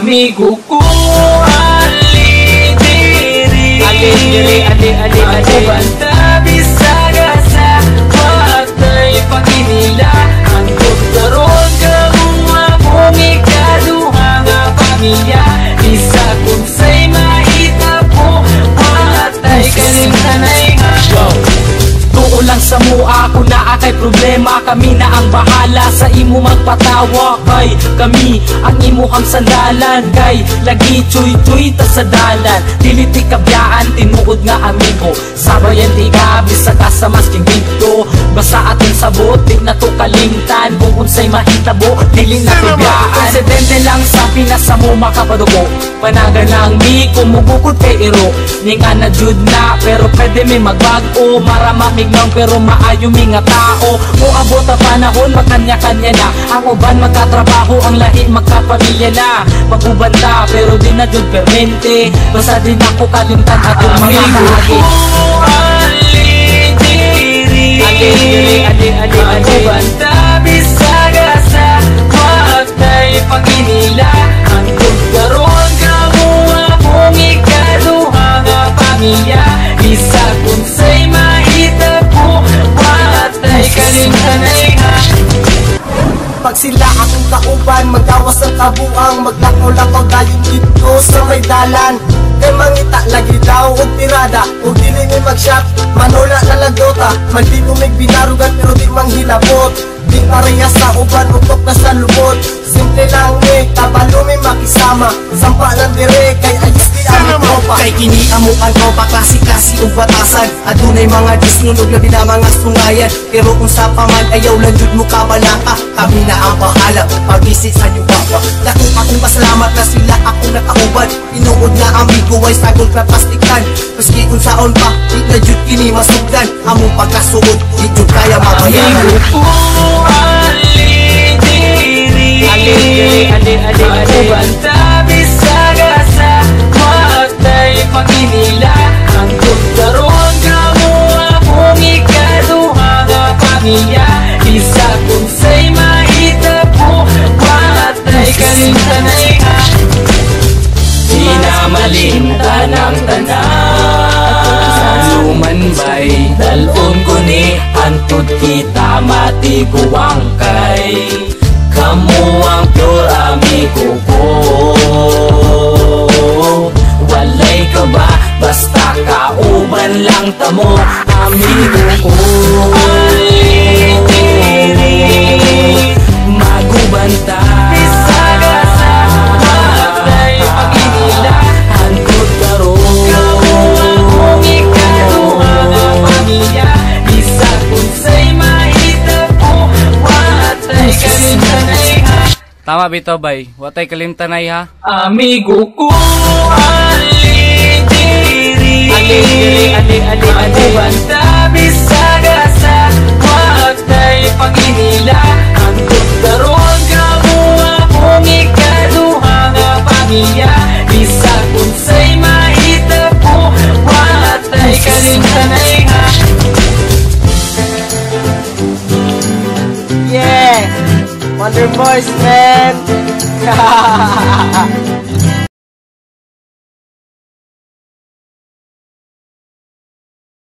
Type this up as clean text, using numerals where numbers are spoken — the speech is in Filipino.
amigo ko. Ali diri Ako banta bisaga sa matay paginila. Ang doktoron kamuha mong ikaduha nga pamilya. Isa kung sa'y mahita po matay kaning tanay nga. Tuon lang sa mua kung naa kay problema. Kami na ang bahala sa imo magpatawa. Kay kami ang imuhang sandalan. Kay lagi chuy-chuy ta sa dalan. Dili ti kabyaan tinuod nga amigo. Sabayan ti gabi sa kasamas king dito. Basta aton sabot di na to kalimtan. Kung unsay mahitabo dili na kabyaan. Presidente lang sa Pinas sa mo makapadugo. Panagan lang mi kumugukod kay iro. Ninga na jud na pero pwede mi magbago. Marama mignaw pero maayo mi nga tao. Moabot ang panahon magkanya-kanya na. Ang uban magkatrabaho, ang lahi magkapamilya na. Pag-ubanda pero di na jud permente. Basta din ako kalimtan atong mga kahagi. Ako banta bisaga sa matay paginila. Ang tugkaroon kamuha mong ikaduha nga pamilya. Isa kung sa'y mahita po matay kalimtanay nga. Pag sila akong kauban, magawas ang kabuang. Maglakaw-lakaw dayon dito sa may dalan. Kay mangita lagi daw og tirada. Og dili ni mag-shot, manula na lagdota. Mandi umig binarugan pero di manghilabot. Di pareha sa uban, utok na sa lubot. Simple lang kabalo may makisama. Sampa lang dire, kay ayos di ang tropa. Kay kini amo ang tropa, klase-klase ug batasan. Adunay mga disnunog na na mga sungayan. Pero kung sa paman ayaw lang jud mo kabalaka. Kami na ang bahala, pag-visit sa inyo baba. Dako akong pasalamat na sila akong nakauban. Tinuod na amigo ay sagol na plastikan. Maski kung saon pa, di na jud kini masugdan. Among pagkasuod, di jud kaya mabayaran. Ako banta bisaga sa matay paginila. Ang doktoron kamuha mong ikaduha nga pamilya. Isa kung sa'y mahita po matay kalimtanay nga. Di na malintan ang tanan. Sumanbay dalon ko ni antud kita matiguang kay. Kamu ang pure amigo ko. Walay ka ba? Basta kauban lang tamo amigo ko. Magubanta bisaga sa matay paginila. Hangkod karon kamuha mong ikaduha nga pamilya. Isa kung sa'y mahita po watay kalimtanay ha. Tama bito bay, watay kalimtanay ha. Amigo ko Ako banta bisaga sa matay paginila. Ang doktoron kamuha mong ikaduha nga pamilya. Isa kung sa'y mahita po watay kalimtanay ha. Yeah! Wonder Boys, man!